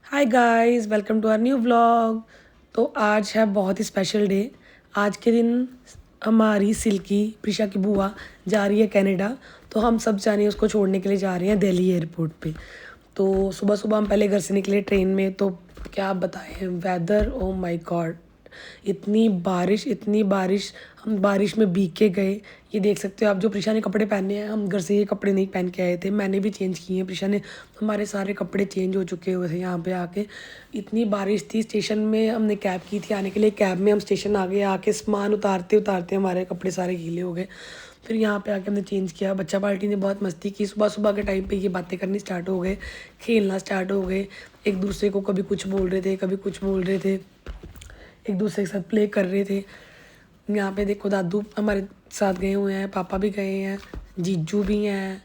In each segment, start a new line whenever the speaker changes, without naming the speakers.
Hi guys, welcome to our new vlog. तो आज है बहुत ही स्पेशल डे। आज के दिन हमारी सिल्की प्रिशा की बुआ जा रही है कनाडा। तो हम सब जाने उसको छोड़ने के लिए जा रहे हैं दिल्ली एयरपोर्ट पे। तो सुबह सुबह हम पहले घर से निकले ट्रेन में। तो क्या बताएं, वेदर ओ माय गॉड, इतनी बारिश, हम बारिश में भीग के गए। ये देख सकते हो आप, जो प्रिशा ने कपड़े पहने हैं, हम घर से ये कपड़े नहीं पहन के आए थे, मैंने भी चेंज किए हैं। प्रिशा ने, हमारे सारे कपड़े चेंज हो चुके हुए थे यहाँ पे आके। इतनी बारिश थी। स्टेशन में हमने कैब की थी आने के लिए, कैब में हम स्टेशन आ गए। आके सामान उतारते उतारते हमारे कपड़े सारे गीले हो गए। फिर यहाँ पे आके हमने चेंज किया। बच्चा पार्टी ने बहुत मस्ती की। सुबह सुबह के टाइम पे ये बातें करनी स्टार्ट हो गए, खेलना स्टार्ट हो गए। एक दूसरे को कभी कुछ बोल रहे थे, कभी कुछ बोल रहे थे, एक दूसरे के साथ प्ले कर रहे थे। यहाँ पे देखो, दादू हमारे साथ गए हुए हैं, पापा भी गए हैं, जीजू भी हैं,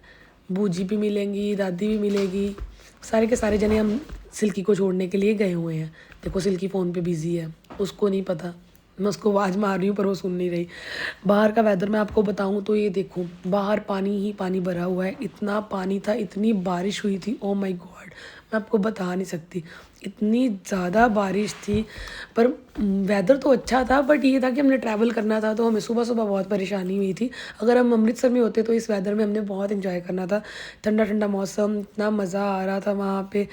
बूजी भी मिलेंगी, दादी भी मिलेगी। सारे के सारे जने हम सिल्की को छोड़ने के लिए गए हुए हैं। देखो सिल्की फ़ोन पे बिज़ी है, उसको नहीं पता। मैं उसको आवाज़ मार रही हूँ पर वो सुन नहीं रही। बाहर का वेदर मैं आपको बताऊँ तो ये देखो, बाहर पानी ही पानी भरा हुआ है। इतना पानी था, इतनी बारिश हुई थी, ओ माय गॉड, मैं आपको बता नहीं सकती। इतनी ज़्यादा बारिश थी। पर वेदर तो अच्छा था, बट ये था कि हमने ट्रैवल करना था तो हमें सुबह सुबह बहुत परेशानी हुई थी। अगर हम अमृतसर में होते तो इस वेदर में हमने बहुत इन्जॉय करना था। ठंडा ठंडा मौसम, इतना मज़ा आ रहा था वहाँ पे।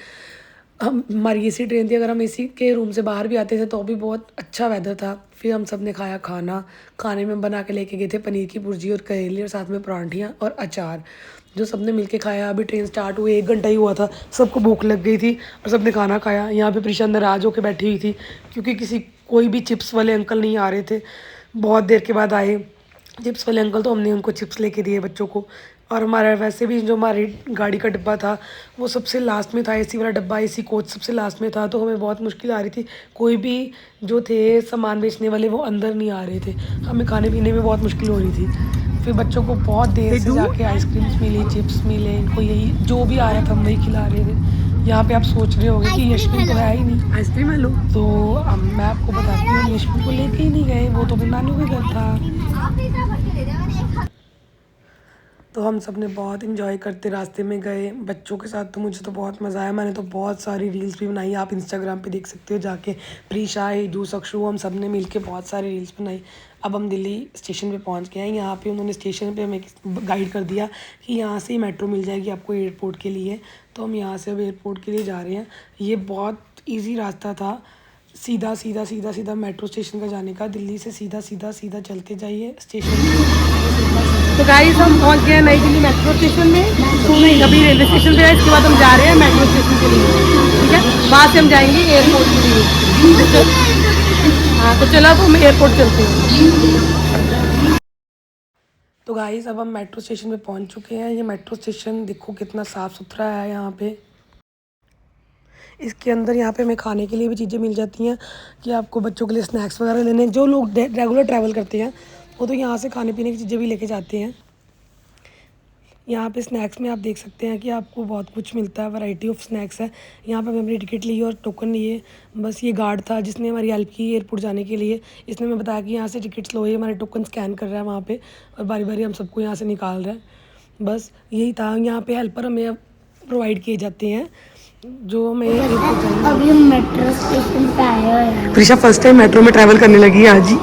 हम, हमारी एसी ट्रेन थी, अगर हम एसी के रूम से बाहर भी आते थे तो भी बहुत अच्छा वेदर था। फिर हम सब ने खाया खाना। खाने में बना के लेके गए थे पनीर की भुर्जी और करेले और साथ में परांठियाँ और अचार, जो सबने मिलके खाया। अभी ट्रेन स्टार्ट हुई 1 घंटा ही हुआ था, सबको भूख लग गई थी और सबने खाना खाया। यहाँ पे प्रिशा नाराज़ होकर बैठी हुई थी क्योंकि कोई भी चिप्स वाले अंकल नहीं आ रहे थे। बहुत देर के बाद आए चिप्स वाले अंकल, तो हमने उनको चिप्स लेके दिए बच्चों को। और हमारा वैसे भी जो हमारी गाड़ी का डिब्बा था वो सबसे लास्ट में था, एसी वाला डब्बा, एसी कोच सबसे लास्ट में था। तो हमें बहुत मुश्किल आ रही थी, कोई भी जो थे सामान बेचने वाले वो अंदर नहीं आ रहे थे, हमें खाने पीने में बहुत मुश्किल हो रही थी। फिर बच्चों को बहुत देर से जाके आइसक्रीम्स मिली, चिप्स मिले, इनको यही जो भी आ रहा था हम वही खिला रहे थे। यहाँ पे आप सोच रहे होंगे कि यशविन तो है ही नहीं, आइसक्रीम हेलो। तो मैं आपको बताती हूँ, यशविन को लेके ही नहीं गए, वो तो अपने नानू के घर था। तो हम सब ने बहुत इन्जॉय करते रास्ते में गए बच्चों के साथ। तो मुझे तो बहुत मज़ा आया, मैंने तो बहुत सारी रील्स भी बनाई, आप इंस्टाग्राम पे देख सकते हो जाके। प्रीशा, हिजू, सक्षु, हम सब ने मिल के बहुत सारी रील्स बनाई। अब हम दिल्ली स्टेशन पे पहुंच गए हैं। यहाँ पे उन्होंने स्टेशन पे हमें गाइड कर दिया कि यहाँ से ही मेट्रो मिल जाएगी आपको एयरपोर्ट के लिए। तो हम यहाँ से अब एयरपोर्ट के लिए जा रहे हैं। ये बहुत ईजी रास्ता था, सीधा सीधा सीधा सीधा मेट्रो स्टेशन का जाने का। दिल्ली से सीधा सीधा सीधा चलते जाइए स्टेशन। तो गाइस हम पहुंच गए नई दिल्ली मेट्रो स्टेशन में। तो नहीं, अभी रेलवे स्टेशन पे है, इसके बाद हम जा रहे हैं मेट्रो स्टेशन के लिए, ठीक है। वहाँ से हम जाएंगे एयरपोर्ट के लिए। हाँ तो चलो अब हम एयरपोर्ट चलते हैं। तो गाइस अब हम मेट्रो स्टेशन पे पहुंच चुके हैं। ये मेट्रो स्टेशन देखो कितना साफ़ सुथरा है यहाँ पे। इसके अंदर यहाँ पे हमें खाने के लिए भी चीज़ें मिल जाती हैं कि आपको बच्चों के लिए स्नैक्स वगैरह लेने, जो लोग रेगुलर ट्रैवल करते हैं वो तो यहाँ से खाने पीने की चीज़ें भी लेके जाते हैं। यहाँ पे स्नैक्स में आप देख सकते हैं कि आपको बहुत कुछ मिलता है, वैरायटी ऑफ स्नैक्स है। यहाँ पे हमने अपनी टिकट ली और टोकन लिए। बस ये गार्ड था जिसने हमारी हेल्प की एयरपोर्ट जाने के लिए। इसने हमें बताया कि यहाँ से टिकट्स लो, ये हमारे टोकन स्कैन कर रहा है वहाँ पे और बारी बारी हम सबको यहाँ से निकाल रहा है। बस यही था। यहाँ पे हेल्पर हमें प्रोवाइड किए जाते हैं जो हमें एयरपोर्ट।
अभी हम मेट्रो स्टेशन पे आए हुए हैं।
प्रिशा फर्स्ट टाइम मेट्रो में ट्रैवल करने लगी है आज ही।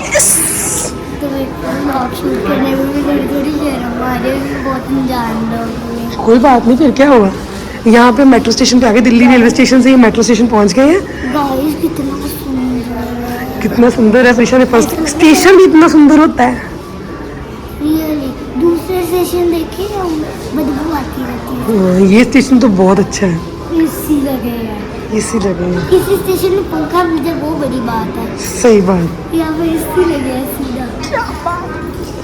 तो ब्लॉग शूट करने में भी थोड़ी देर हमारे भी बहुत जान लोग।
कोई बात नहीं, फिर क्या होगा। यहाँ पे मेट्रो स्टेशन पे आके दिल्ली रेलवे स्टेशन से ये मेट्रो स्टेशन पहुँच गए हैं।
गाइस कितना सुंदर है,
कितना सुंदर है। प्रिशा ने फर्स्ट स्टेशन भी इतना सुंदर होता है
रियली। दूसरे स्टेशन देखिए हम, बदबू आती रहती है।
ये स्टेशन तो बहुत अच्छा है।
एसी लगे हैं,
एसी लगे हैं,
किसी स्टेशन में पंखा भी जब वो बड़ी बात है।
सही बात।
यहाँ पे एसी लगे हैं सीधा,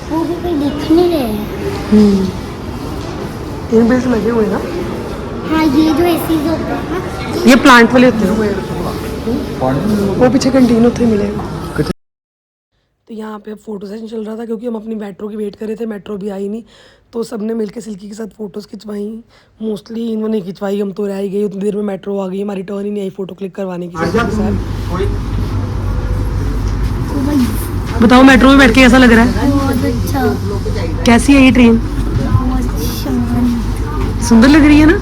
वो भी कोई दिख नहीं रहे हैं।
इन बेस लगे हुए ना।
हाँ ये जो एसी होते हैं ना,
ये प्लांट वाले होते हैं, वो पीछे कंटीन होते मिलेगा। तो यहाँ पे अब फ़ोटो सेशन चल रहा था क्योंकि हम अपनी मेट्रो की वेट कर रहे थे, मेट्रो भी आई नहीं। तो सब ने मिलकर सिल्की के साथ फ़ोटोज़ खिंचवाई। मोस्टली इन्होंने खिंचवाई, हम तो रह ही गई। उतनी देर में मेट्रो आ गई, हमारी टर्न ही नहीं आई फ़ोटो क्लिक करवाने की सिल्की के साथ। बताओ मेट्रो में बैठ के कैसा लग रहा है?
बहुत अच्छा।
कैसी है ये ट्रेन? सुंदर लग रही है ना।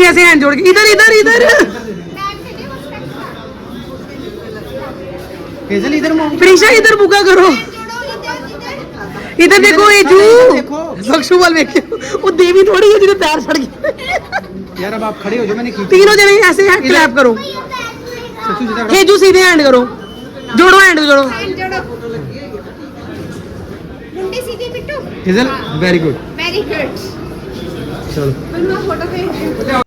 नीचे ऐसे हैंड जोड़ के, इधर इधर इधर
हेजल इधर मुंह
प्रीशा इधर बुका करो, इधर देखो हेजू सक्षु वाल देखियो, वो देवी थोड़ी है जिन्हें पैर फट गए।
यार अब आप खड़े हो जाओ, मैंने खींच
तीनों जने ऐसे हैंड क्लैप करो,
सच्चू सीधा
हेजू सीधे हैंड करो, जोड़ो हैंड जोड़ो।
मुंडे सीधे Bittu.
Hazel very good.
Very good.
चलो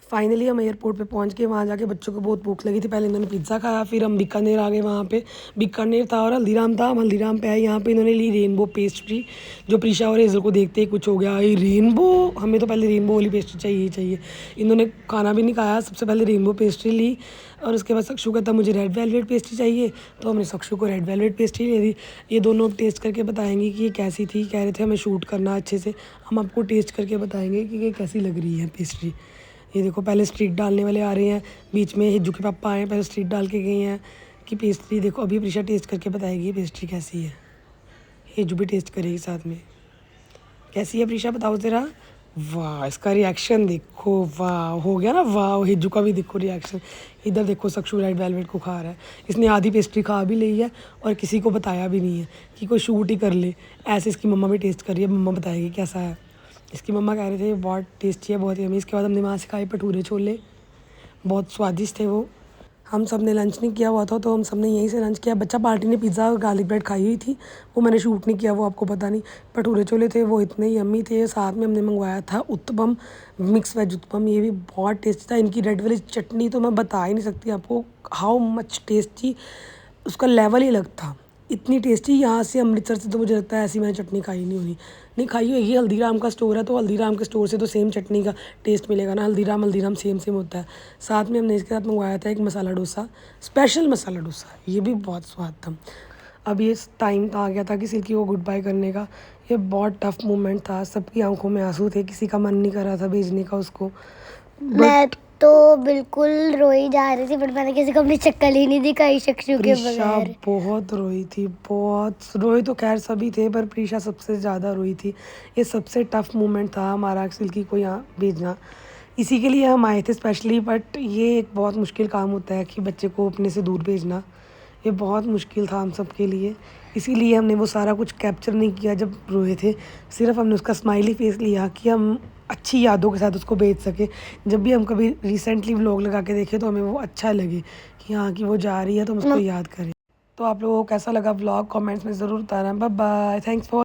फाइनली हम एयरपोर्ट पे पहुंच के वहाँ जाके बच्चों को बहुत भूख लगी थी, पहले इन्होंने पिज़्ज़ा खाया, फिर हम बीकानेर आ गए। वहाँ पे बीकानेर था और हल्दीराम था, हम हल्दीराम पे आए। यहाँ पे इन्होंने ली रेनबो पेस्ट्री, जो प्रीशा और हेजल को देखते ही कुछ हो गया, ये रेनबो, हमें तो पहले रेनबो वाली पेस्ट्री चाहिए ही चाहिए। इन्होंने खाना भी नहीं खाया, सबसे पहले रेनबो पेस्ट्री ली और उसके बाद सक्षु कहता मुझे रेड वेलवेट पेस्ट्री चाहिए, तो हमने सक्षु को रेड वेलवेट पेस्ट्री ले दी। ये दोनों टेस्ट करके बताएंगे कि ये कैसी थी। कह रहे थे हमें शूट करना अच्छे से, हम आपको टेस्ट करके बताएंगे कि ये कैसी लग रही है पेस्ट्री। ये देखो पहले स्ट्रीट डालने वाले आ रहे हैं, बीच में हिज्जू के पापा आए हैं, पहले स्ट्रीट डाल के गए हैं कि पेस्ट्री देखो। अभी प्रीशा टेस्ट करके बताएगी ये पेस्ट्री कैसी है, हिज्जू भी टेस्ट करेगी साथ में। कैसी है प्रीशा बताओ ज़रा। वाह इसका रिएक्शन देखो, वाह हो गया ना, वाह हिज्जू का भी देखो रिएक्शन। इधर देखो सक्षु रेड वेलवेट को खा रहा है, इसने आधी पेस्ट्री खा भी ली है और किसी को बताया भी नहीं है कि कोई शूट ही कर ले। ऐसे इसकी मम्मा भी टेस्ट कर रही है, मम्मा बताएगी कैसा है। इसकी मम्मा कह रहे थे बहुत टेस्टी है, बहुत यम्मी। इसके बाद हमने वहाँ से खाए भटूरे छोले, बहुत स्वादिष्ट थे वो। हम सब ने लंच नहीं किया हुआ था तो हम सब ने यहीं से लंच किया। बच्चा पार्टी ने पिज़्ज़ा और गार्लिक ब्रेड खाई हुई थी, वो मैंने शूट नहीं किया, वो आपको पता नहीं। भटूरे छोले थे वो इतने यम्मी थे। साथ में हमने मंगवाया था उत्तपम, मिक्स वेज उत्तपम, ये भी बहुत टेस्टी था। इनकी रेड वाली चटनी तो मैं बता ही नहीं सकती आपको, हाउ मच टेस्टी, उसका लेवल ही अलग था, इतनी टेस्टी। यहाँ से अमृतसर से तो मुझे लगता है ऐसी मैंने चटनी खाई नहीं होनी, नहीं खाई होगी। हल्दीराम का स्टोर है तो हल्दीराम के स्टोर से तो सेम चटनी का टेस्ट मिलेगा ना, हल्दीराम सेम होता है। साथ में हमने इसके साथ मंगवाया था एक मसाला डोसा, स्पेशल मसाला डोसा, ये भी बहुत स्वाद था। अब ये टाइम आ गया था कि सिल्की को गुड बाय करने का। ये बहुत टफ मोमेंट था, सबकी आंखों में आंसू थे, किसी का मन नहीं कर रहा था भेजने का उसको।
मैं तो बिल्कुल रोई जा रही थी, बट मैंने किसी को अपनी शक्ल ही नहीं दिखाई सक्षु के
प्रीशा
बगैर।
बहुत रोई थी, बहुत रोई तो खैर सभी थे पर प्रीशा सबसे ज़्यादा रोई थी। ये सबसे टफ मोमेंट था हमारा सिल्की को यहाँ भेजना, इसी के लिए हम आए थे स्पेशली। बट ये एक बहुत मुश्किल काम होता है कि बच्चे को अपने से दूर भेजना, ये बहुत मुश्किल था हम सब के लिए। इसीलिए हमने वो सारा कुछ कैप्चर नहीं किया जब रोए थे, सिर्फ हमने उसका स्माइली फेस लिया कि हम अच्छी यादों के साथ उसको भेज सके। जब भी हम कभी रिसेंटली व्लॉग लगा के देखें तो हमें वो अच्छा लगे कि हाँ कि वो जा रही है तो हम उसको याद करें। तो आप लोगों को कैसा लगा व्लॉग कमेंट्स में ज़रूर बताना। Bye bye, thanks for